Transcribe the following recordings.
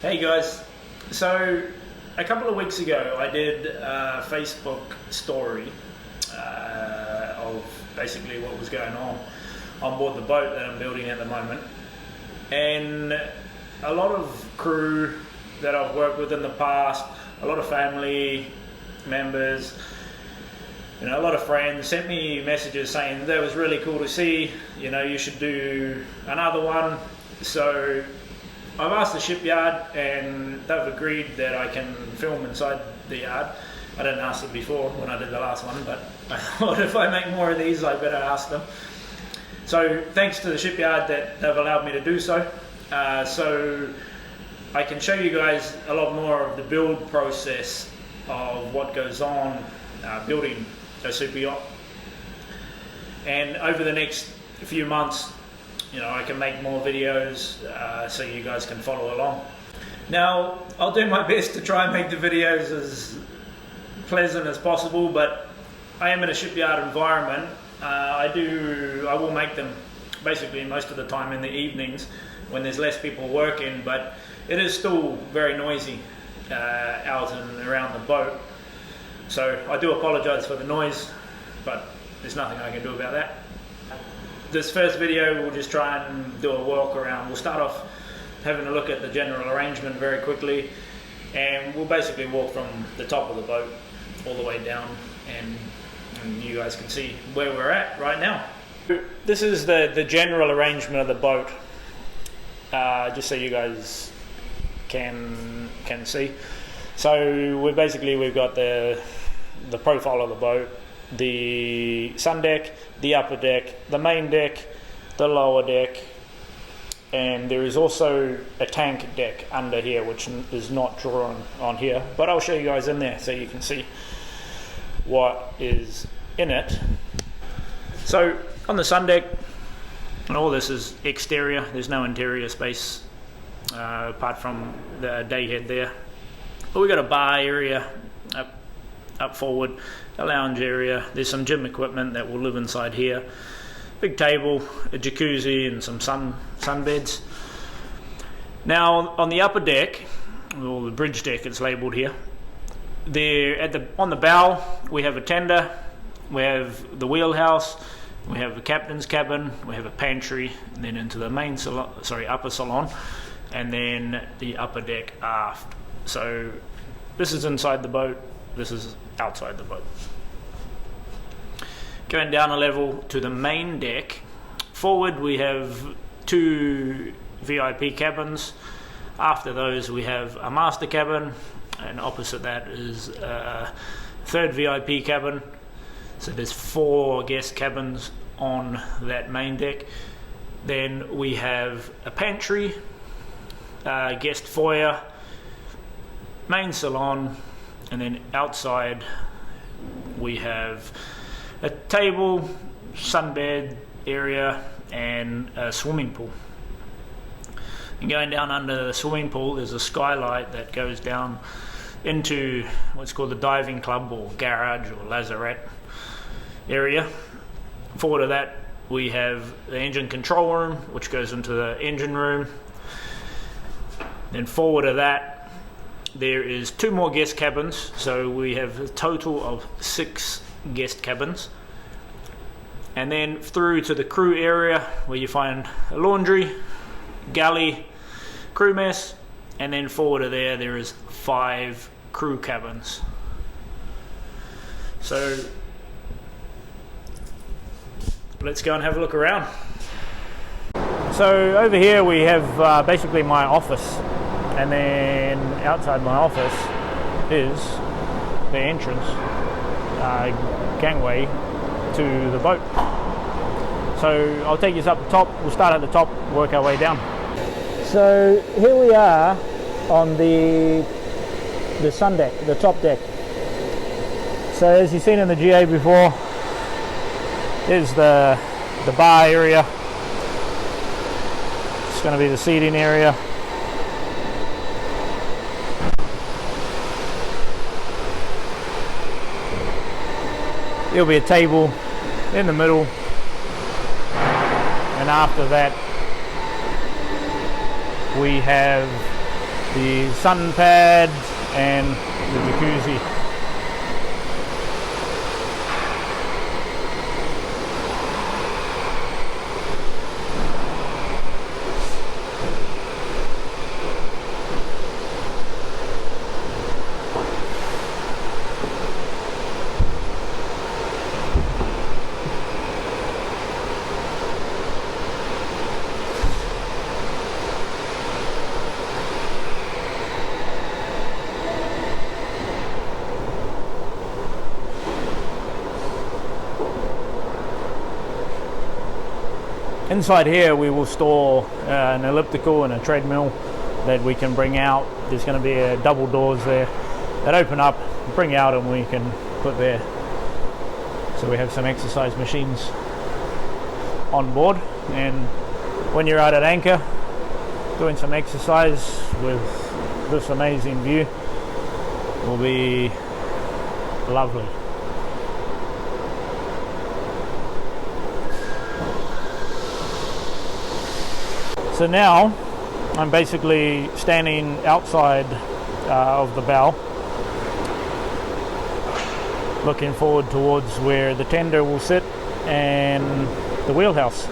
Hey guys, so a couple of weeks ago I did a Facebook story of basically what was going on board the boat that I'm building at the moment, and a lot of crew that I've worked with in the past, a lot of family members, a lot of friends sent me messages saying that was really cool to see, you should do another one. So I've asked the shipyard and they've agreed that I can film inside the yard. I didn't ask them before when I did the last one, but I thought if I make more of these I better ask them. So thanks to the shipyard that they've allowed me to do so. So I can show you guys a lot more of the build process of what goes on building a super yacht. And over the next few months, I can make more videos so you guys can follow along. Now, I'll do my best to try and make the videos as pleasant as possible, but I am in a shipyard environment. I will make them basically most of the time in the evenings when there's less people working, but it is still very noisy out and around the boat. So I do apologise for the noise, but there's nothing I can do about that. This first video we'll just try and do a walk around. We'll start off having a look at the general arrangement very quickly, and we'll basically walk from the top of the boat all the way down, and you guys can see where we're at right now. This is the general arrangement of the boat, just so you guys can see. So we've got the profile of the boat, the sun deck, the upper deck, the main deck, the lower deck, and there is also a tank deck under here which is not drawn on here, but I'll show you guys in there so you can see what is in it. So on the sun deck, all this is exterior, there's no interior space apart from the day head there. But we've got a bar area up forward, a lounge area, there's some gym equipment that will live inside here, big table, a jacuzzi and some sunbeds. Now on the upper deck, or the bridge deck it's labelled here, on the bow we have a tender, we have the wheelhouse, we have a captain's cabin, we have a pantry, and then into the main salon, upper salon, and then the upper deck aft. So this is inside the boat, this is outside the boat. Going down a level to the main deck, forward we have 2 VIP cabins. After those we have a master cabin, and opposite that is a 3rd VIP cabin. So there's 4 guest cabins on that main deck. Then we have a pantry, guest foyer, main salon, and then outside we have a table, sunbed area, and a swimming pool. And going down under the swimming pool there's a skylight that goes down into what's called the diving club or garage or lazarette area. Forward of that we have the engine control room, which goes into the engine room. Then forward of that there is 2 more guest cabins, so we have a total of 6 guest cabins. And then through to the crew area where you find a laundry, galley, crew mess, and then forward of there is 5 crew cabins. So let's go and have a look around. So over here we have basically my office, and then outside my office is the entrance gangway to the boat. So I'll take you up the top. We'll start at the top, work our way down. So here we are on the sun deck, the top deck. So as you've seen in the GA before, is the bar area. It's going to be the seating area. There'll be a table in the middle, and after that we have the sun pad and the jacuzzi. Inside here we will store an elliptical and a treadmill that we can bring out. There's going to be double doors there that open up, bring out, and we can put there. So we have some exercise machines on board, and when you're out at anchor doing some exercise with this amazing view, will be lovely. So now I'm basically standing outside of the bow, looking forward towards where the tender will sit and the wheelhouse.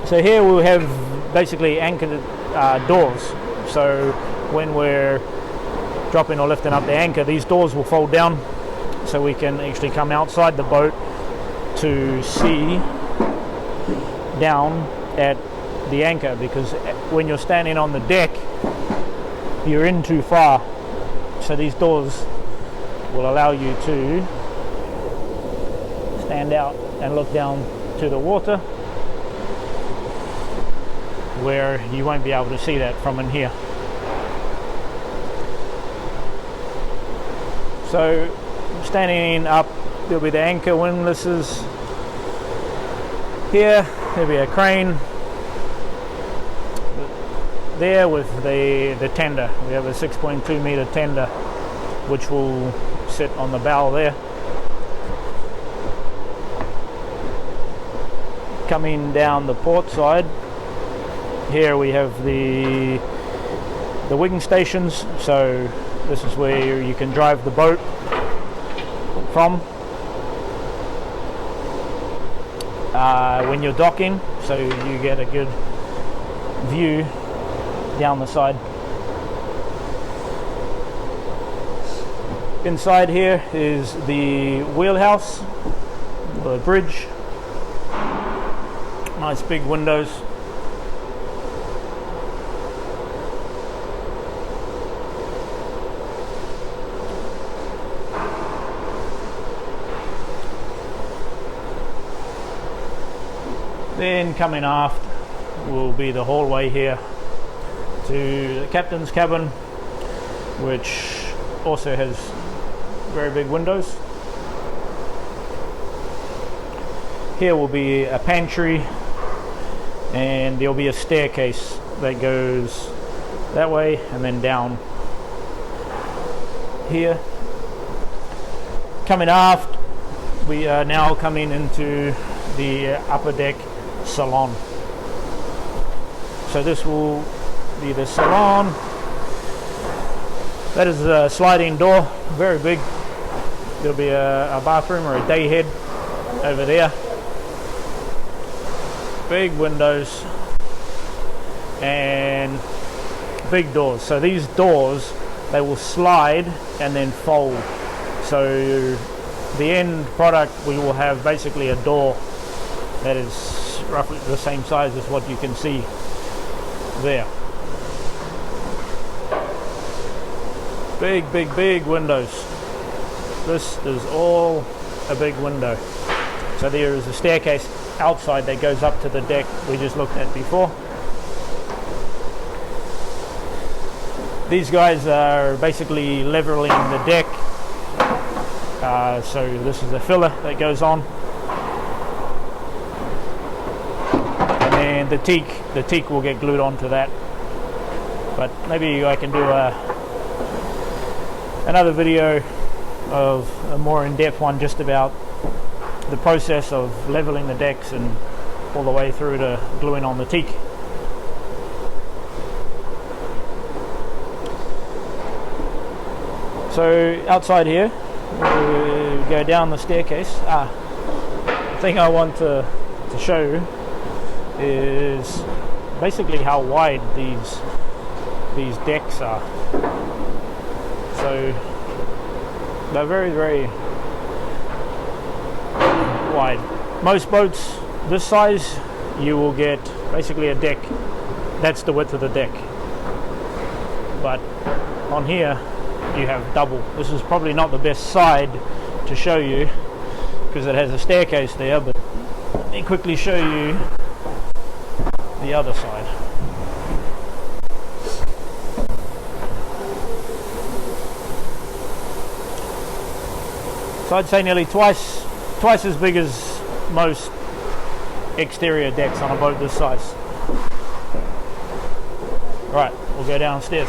So here we'll have basically anchored doors. So when we're dropping or lifting up the anchor, these doors will fold down so we can actually come outside the boat to see down at the anchor, because when you're standing on the deck you're in too far. So these doors will allow you to stand out and look down to the water, where you won't be able to see that from in here. So standing up, there'll be the anchor windlasses here, there'll be a crane there with the tender. We have a 6.2 meter tender which will sit on the bow there. Coming down the port side, here we have the wigging stations. So this is where you can drive the boat from when you're docking, so you get a good view down the side. Inside here is the wheelhouse, the bridge, nice big windows. Then coming aft will be the hallway here to the captain's cabin, which also has very big windows. Here will be a pantry, and there'll be a staircase that goes that way and then down here. Coming aft, we are now coming into the upper deck salon. So this will be the salon. That is a sliding door, very big. There'll be a bathroom or a day head over there. Big windows and big doors. So these doors, they will slide and then fold. So the end product, we will have basically a door that is roughly the same size as what you can see there. Big windows. This is all a big window. So there is a staircase outside that goes up to the deck we just looked at before. These guys are basically leveling the deck. So this is a filler that goes on. And the teak will get glued onto that. But maybe I can do another video of a more in-depth one just about the process of leveling the decks and all the way through to gluing on the teak. So outside here, we go down the staircase. The thing I want to show is basically how wide these decks are. So they're very, very wide. Most boats this size, you will get basically a deck. That's the width of the deck. But on here, you have double. This is probably not the best side to show you because it has a staircase there, but let me quickly show you the other side. So I'd say nearly twice as big as most exterior decks on a boat this size. Right, we'll go downstairs.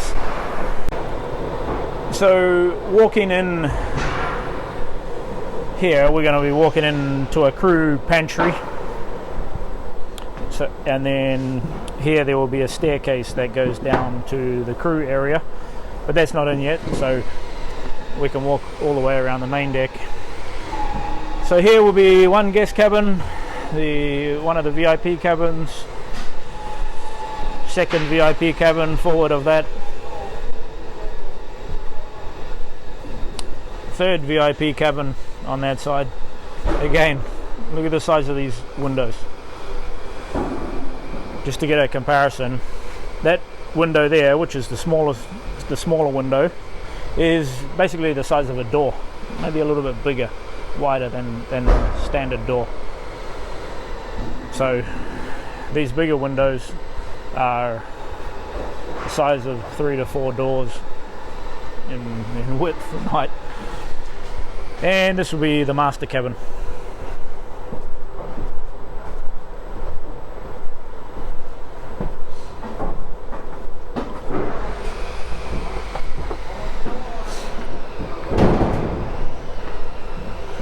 So walking in here, we're going to be walking into a crew pantry. So, and then here there will be a staircase that goes down to the crew area, but that's not in yet, so we can walk all the way around the main deck. So here will be one guest cabin, one of the VIP cabins, second VIP cabin forward of that, third VIP cabin on that side. Again, look at the size of these windows. Just to get a comparison, that window there, which is the smaller window, is basically the size of a door, maybe a little bit bigger, wider than a standard door. So these bigger windows are the size of 3 to 4 doors in width and height. And this will be the master cabin.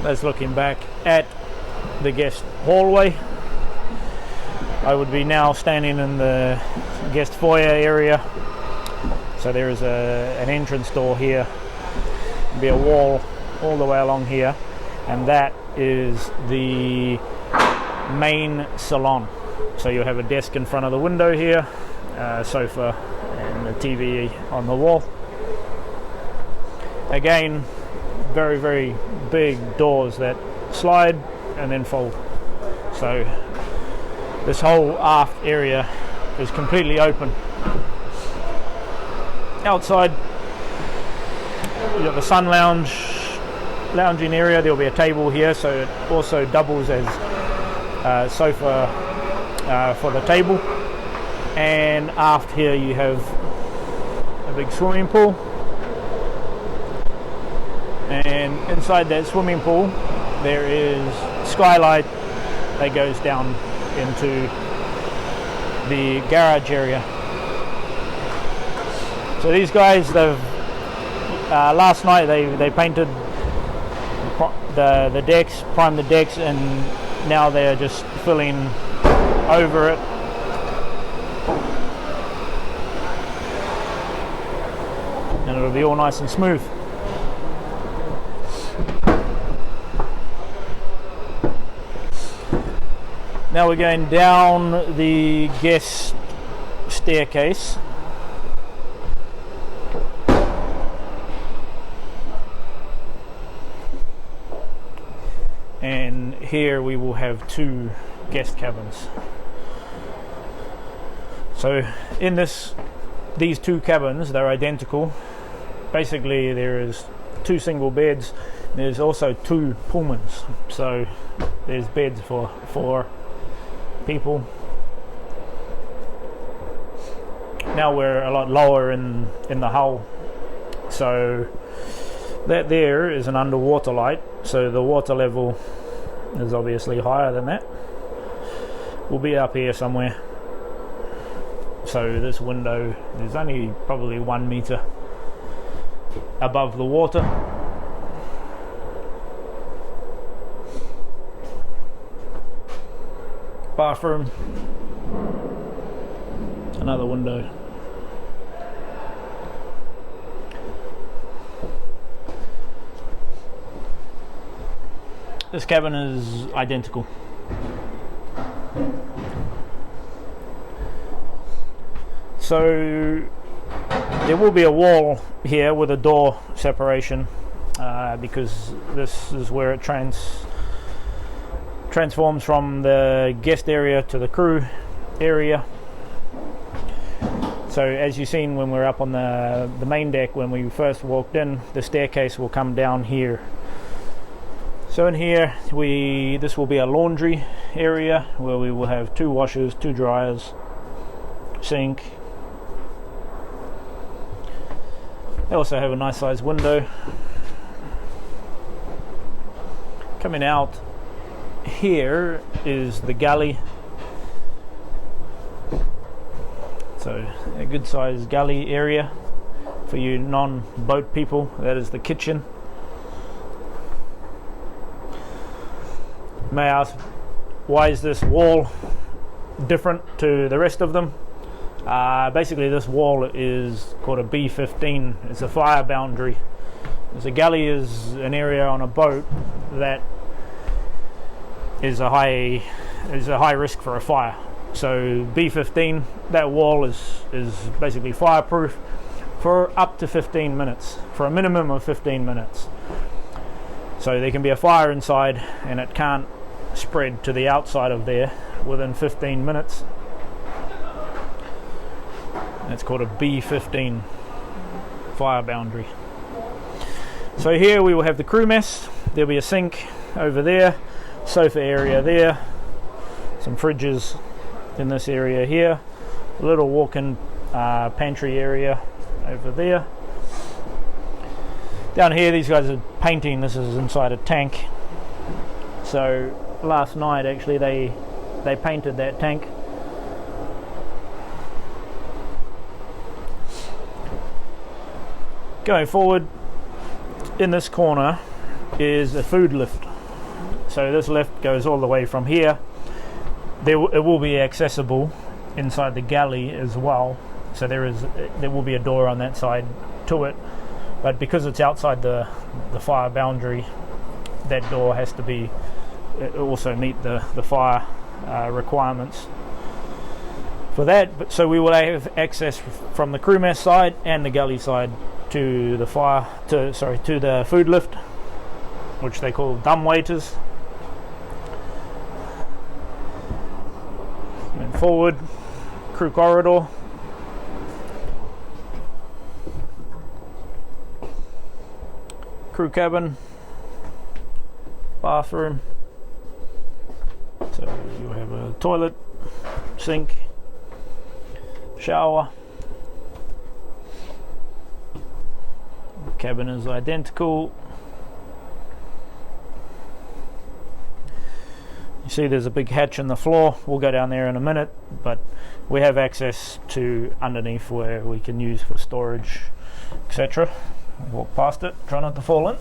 That's looking back at the guest hallway. I would be now standing in the guest foyer area. So there is an entrance door here. There'll be a wall all the way along here, and that is the main salon. So you'll have a desk in front of the window here, a sofa and a TV on the wall. Again, very, very big doors that slide and then fold. So this whole aft area is completely open. Outside, you've got the sun lounging area. There'll be a table here, so it also doubles as a sofa for the table. And aft here you have a big swimming pool. And inside that swimming pool there is skylight that goes down into the garage area. So these guys, they've last night they painted the decks, primed the decks, and now they're just filling over it. And it'll be all nice and smooth. Now we're going down the guest staircase. And here we will have 2 guest cabins. So in these 2 cabins, they're identical. Basically there is 2 single beds. There's also 2 Pullmans. So there's beds for 4 people. Now we're a lot lower in the hull, so that there is an underwater light, so the water level is obviously higher than that. We'll be up here somewhere. So this window is only probably 1 meter above the water. bathroom, another window. This cabin is identical. So there will be a wall here with a door separation because this is where it transforms from the guest area to the crew area. So as you've seen when we're up on the main deck, when we first walked in, the staircase will come down here. So in here, this will be a laundry area where we will have 2 washers, 2 dryers, sink. They also have a nice sized window. Coming out here is the galley. So a good sized galley area for you non-boat people. That is the kitchen. May I ask, why is this wall different to the rest of them? Basically this wall is called a B15. It's a fire boundary. So a galley is an area on a boat that is a high risk for a fire. So B15, that wall is basically fireproof for up to 15 minutes, for a minimum of 15 minutes. So there can be a fire inside and it can't spread to the outside of there within 15 minutes. That's called a B15 fire boundary. So here we will have the crew mess. There'll be a sink over there, sofa area there, some fridges in this area here, a little walk-in pantry area over there. Down here these guys are painting. This is inside a tank. So last night actually they painted that tank. Going forward, in this corner is a food lift. So this lift goes all the way from here. It will be accessible inside the galley as well. So there will be a door on that side to it. But because it's outside the fire boundary, that door has to also meet the fire requirements for that. But so we will have access from the crew mess side and the galley side to the to the food lift, which they call dumb waiters. And forward, crew corridor. Crew cabin, bathroom. So you have a toilet, sink, shower. The cabin is identical. You see there's a big hatch in the floor. We'll go down there in a minute, but we have access to underneath where we can use for storage, etc. Walk past it, try not to fall in.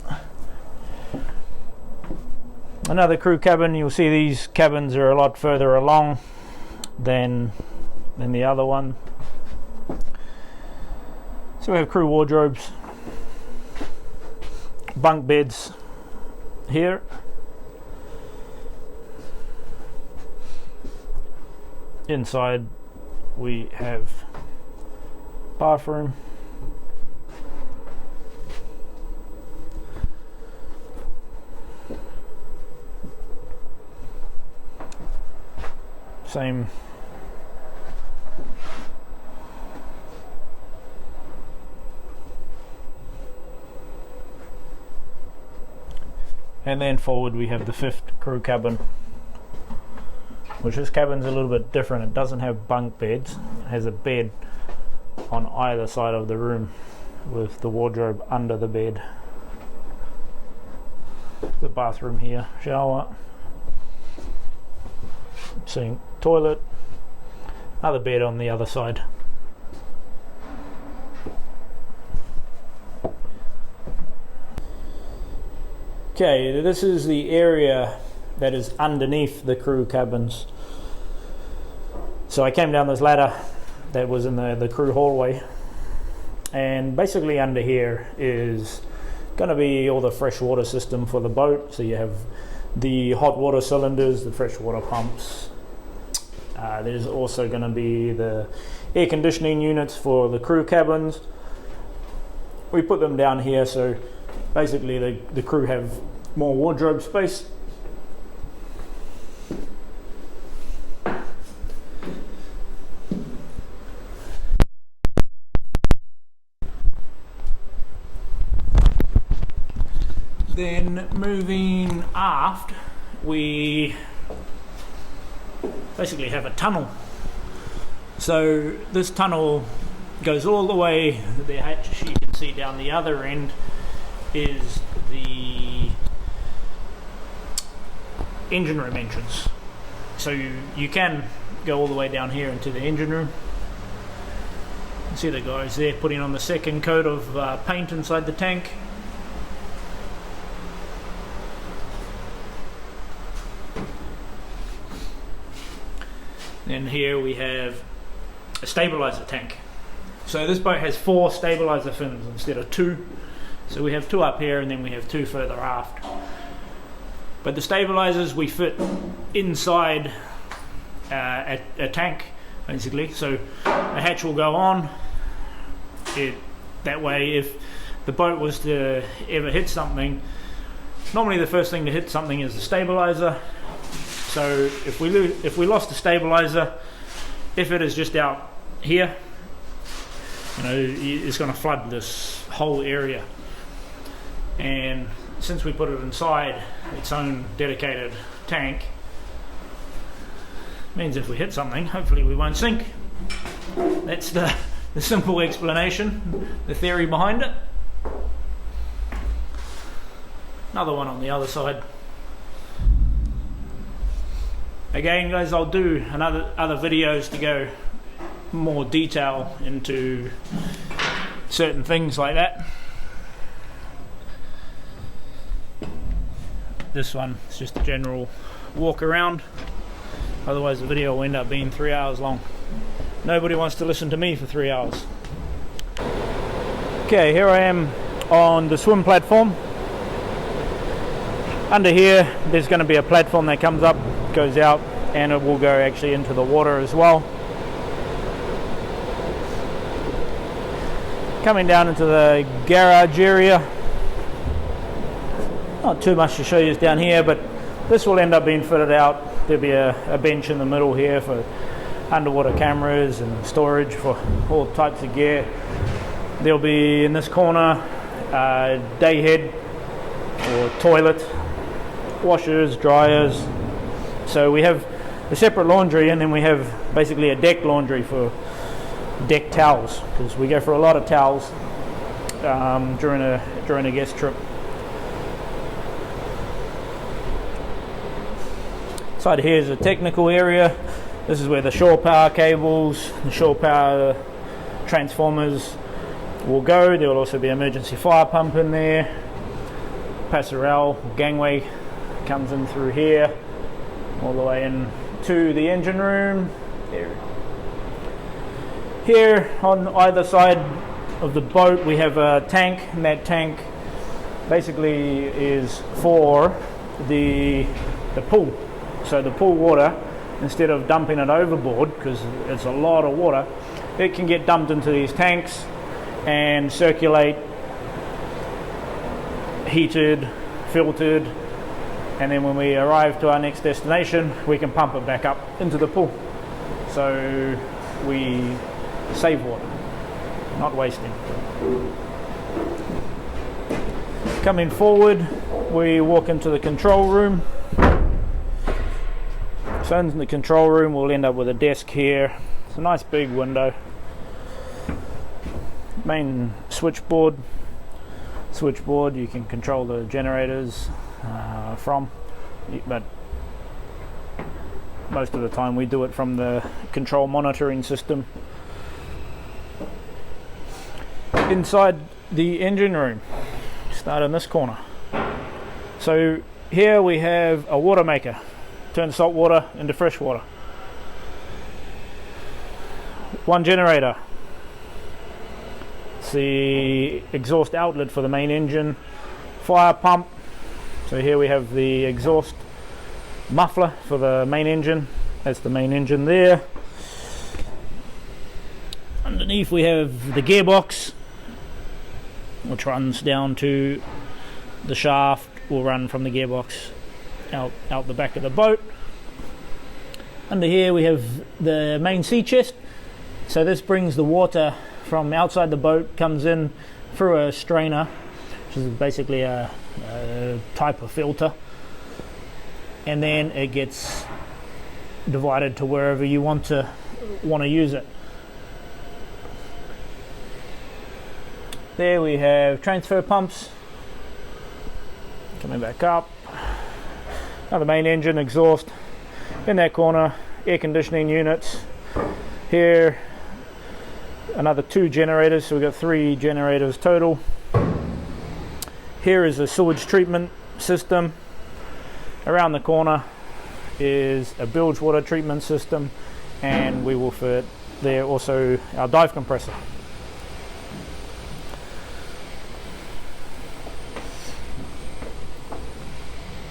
Another crew cabin. You'll see these cabins are a lot further along than the other one. So we have crew wardrobes, bunk beds here. Inside we have bathroom. Same. And then forward we have the 5th crew cabin, which this cabin's a little bit different. It doesn't have bunk beds. It has a bed on either side of the room with the wardrobe under the bed. The bathroom here, shower, sink, toilet, another bed on the other side. Okay, this is the area that is underneath the crew cabins. So I came down this ladder that was in the crew hallway, and basically under here is going to be all the fresh water system for the boat. So you have the hot water cylinders, the fresh water pumps. There's also going to be the air conditioning units for the crew cabins. We put them down here so basically the crew have more wardrobe space. Then moving aft, we basically have a tunnel. So this tunnel goes all the way, the hatch you can see down the other end is the engine room entrance. So you can go all the way down here into the engine room. You can see the guys there putting on the second coat of paint inside the tank. And here we have a stabilizer tank. So this boat has 4 stabilizer fins instead of 2. So we have 2 up here and then we have 2 further aft. But the stabilizers we fit inside a tank basically. So a hatch will go on. That way if the boat was to ever hit something, normally the first thing to hit something is the stabilizer. So if we lost the stabilizer, if it is just out here, it's going to flood this whole area. And since we put it inside its own dedicated tank, means if we hit something, hopefully we won't sink. That's the simple explanation, the theory behind it. Another one on the other side. Again guys, I'll do other videos to go more detail into certain things like that. This one is just a general walk around, otherwise the video will end up being 3 hours long. Nobody wants to listen to me for 3 hours. Okay, here I am on the swim platform. Under here there's going to be a platform that comes up, goes out, and it will go actually into the water as well. Coming down into the garage area, not too much to show you down here, but this will end up being fitted out. There'll be a bench in the middle here for underwater cameras and storage for all types of gear. There'll be in this corner a day head or toilet, washers, dryers. So we have a separate laundry, and then we have basically a deck laundry for deck towels, because we go for a lot of towels during a guest trip. Inside here is a technical area. This is where the shore power cables, the shore power transformers will go. There will also be an emergency fire pump in there. Passerelle gangway comes in through here, all the way in to the engine room. Here on either side of the boat we have a tank, and that tank basically is for the pool. So the pool water, instead of dumping it overboard, because it's a lot of water, it can get dumped into these tanks and circulate, heated, filtered, and then when we arrive to our next destination we can pump it back up into the pool. So we save water, not wasting. Coming forward, we walk into the control room. So in the control room we'll end up with a desk here. It's a nice big window. Main switchboard you can control the generators from, but most of the time we do it from the control monitoring system. Inside the engine room, start in this corner. So here we have a water maker, turn salt water into fresh water. one generator. It's the exhaust outlet for the main engine. Fire pump. So here we have the exhaust muffler for the main engine. That's the main engine there. Underneath we have the gearbox, which runs down to the shaft. Will run from the gearbox out the back of the boat. Under here we have the main sea chest. So this brings the water from outside the boat, comes in through a strainer, which is basically a type of filter, and then it gets divided to wherever you want to use it. There we have transfer pumps coming back up. Now the main engine, exhaust. In that corner, air conditioning units. Here, another 2 generators, so we've got 3 generators total. Here is a sewage treatment system. Around the corner is a bilge water treatment system, and we will fit there also our dive compressor.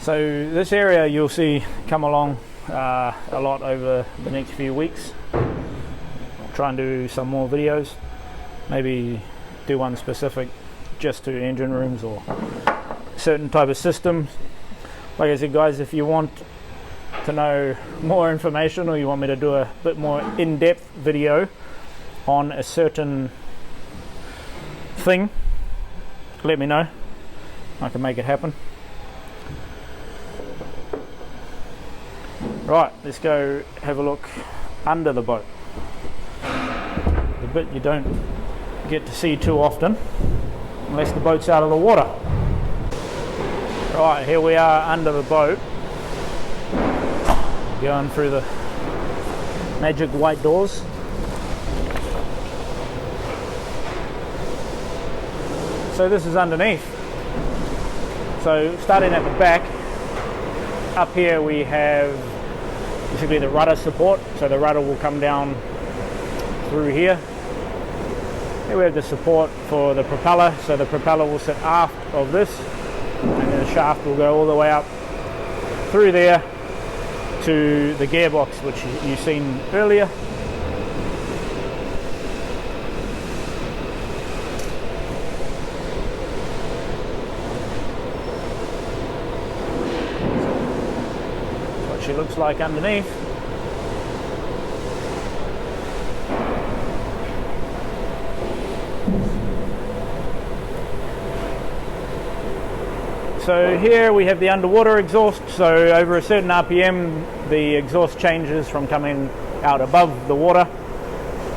So this area you'll see come along a lot over the next few weeks. I'll try and do some more videos, maybe do one specific just to engine rooms or certain type of systems. Like I said, guys, if you want to know more information or you want me to do a bit more in-depth video on a certain thing, let me know. I can make it happen. Right, let's go have a look under the boat. The bit you don't get to see too often unless the boat's out of the water. Right, here we are under the boat, going through the magic white doors. So this is underneath. So starting at the back, up here we have basically the rudder support. So the rudder will come down through here. Here we have the support for the propeller. So the propeller will sit aft of this, and then the shaft will go all the way up through there to the gearbox, which you've seen earlier. She looks like underneath. So here we have the underwater exhaust. So over a certain RPM, the exhaust changes from coming out above the water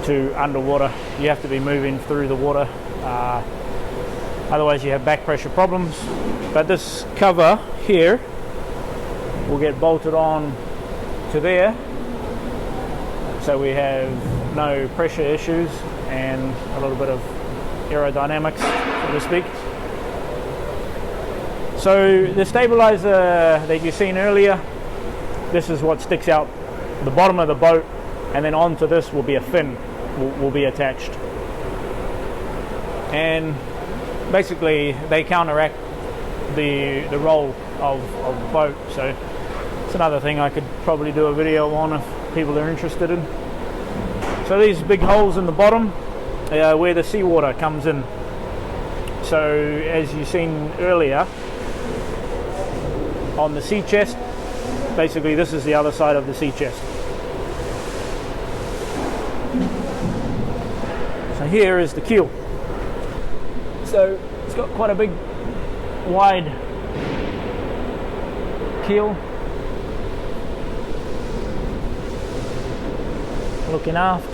to underwater. You have to be moving through the water, otherwise you have back pressure problems. But this cover here will get bolted on to there, so we have no pressure issues and a little bit of aerodynamics, so to speak. So the stabilizer that you've seen earlier, this is what sticks out the bottom of the boat, and then onto this will be a fin will be attached, and basically they counteract the roll of the boat. So it's another thing I could probably do a video on if people are interested in. So these big holes in the bottom where the seawater comes in. So as you've seen earlier on the sea chest, basically this is the other side of the sea chest. So here is the keel. So it's got quite a big wide keel. Looking aft.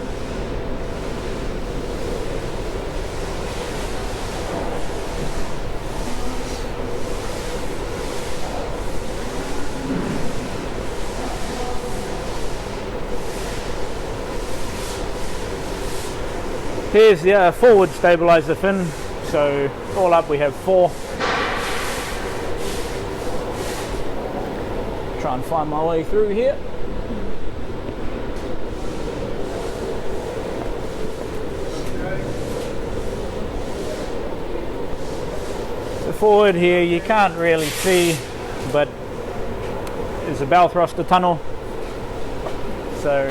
Here's the forward stabilizer fin. So all up we have 4. Try and find my way through here. Forward here you can't really see, but there's a bow thruster tunnel. So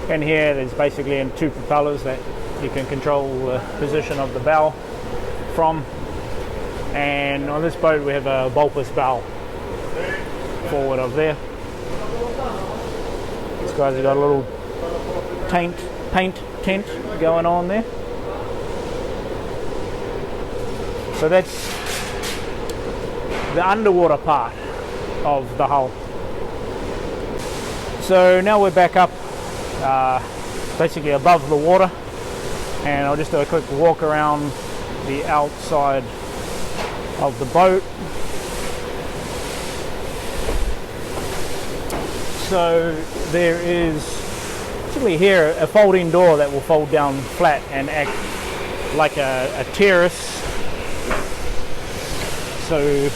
in here there's basically two propellers that you can control the position of the bow from. And on this boat we have a bulbous bow forward of there. These guys have got a little paint tent going on there. So that's the underwater part of the hull. So now we're back up basically above the water, and I'll just do a quick walk around the outside of the boat. So there is basically here a folding door that will fold down flat and act like a terrace. So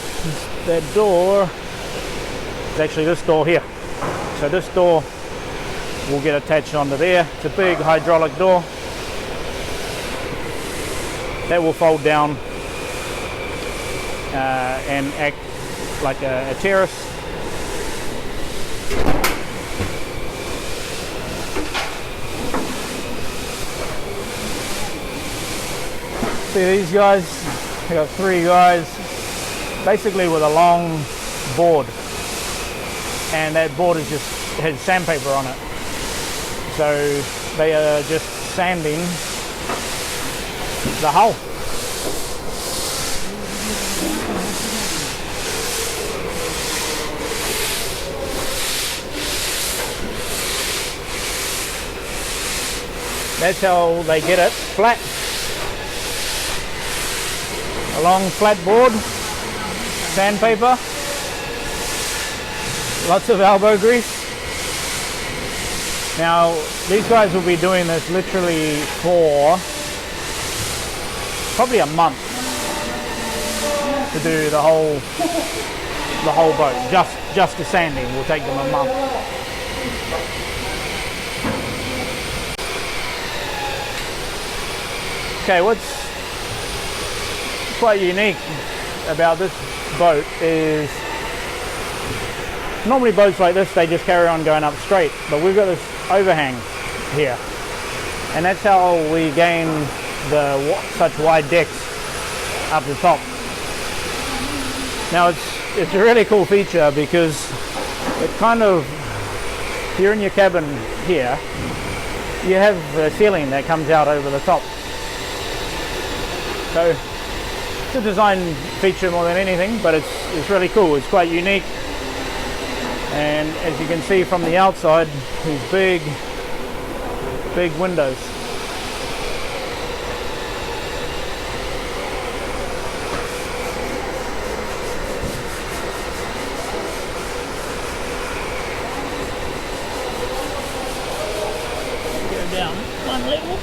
that door is actually this door here. So this door will get attached onto there. It's a big hydraulic door that will fold down and act like a terrace. See these guys? I got 3 guys basically with a long board, and that board is has sandpaper on it. So they are just sanding the hull. That's how they get it flat. A long flat board, sandpaper, lots of elbow grease. Now these guys will be doing this literally for probably a month to do the whole boat. Just the sanding will take them a month. Okay, what's quite unique about this boat is normally boats like this, they just carry on going up straight, but we've got this overhang here, and that's how we gain such wide decks up the top. Now it's a really cool feature because it kind of, if you're in your cabin here, you have a ceiling that comes out over the top. So it's a design feature more than anything, but it's really cool. It's quite unique, and as you can see from the outside, these big windows. Go down one level.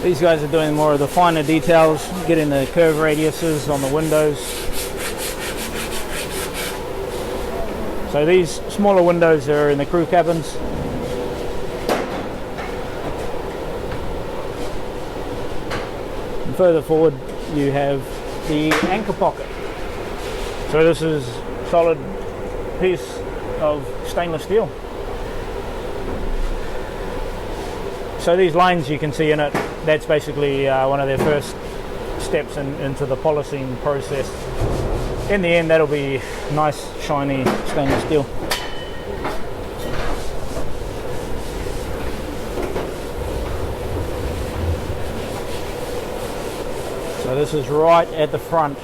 These guys are doing more of the finer details, getting the curve radiuses on the windows. So these smaller windows are in the crew cabins. And further forward you have the anchor pocket. So this is a solid piece of stainless steel. So these lines you can see in it, that's basically one of their first steps into the polishing process. In the end, that'll be nice, shiny stainless steel. So this is right at the front.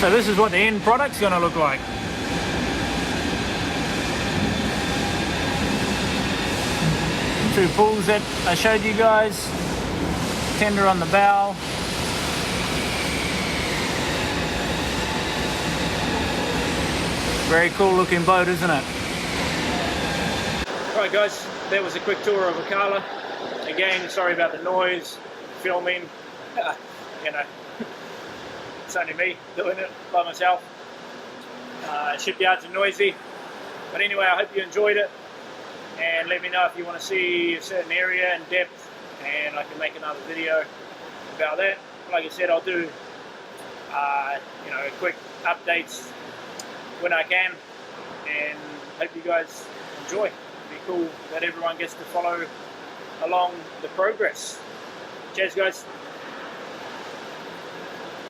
So this is what the end product's going to look like. Two pulls that I showed you guys, tender on the bow. Very cool looking boat, isn't it? Alright guys, that was a quick tour of Acala. Again, sorry about the noise, filming, you know, it's only me doing it by myself. Shipyards are noisy, but anyway, I hope you enjoyed it, and let me know if you want to see a certain area in depth, and I can make another video about that. Like I said, I'll do you know, quick updates when I can, and hope you guys enjoy. It'd be cool that everyone gets to follow along the progress. Cheers guys.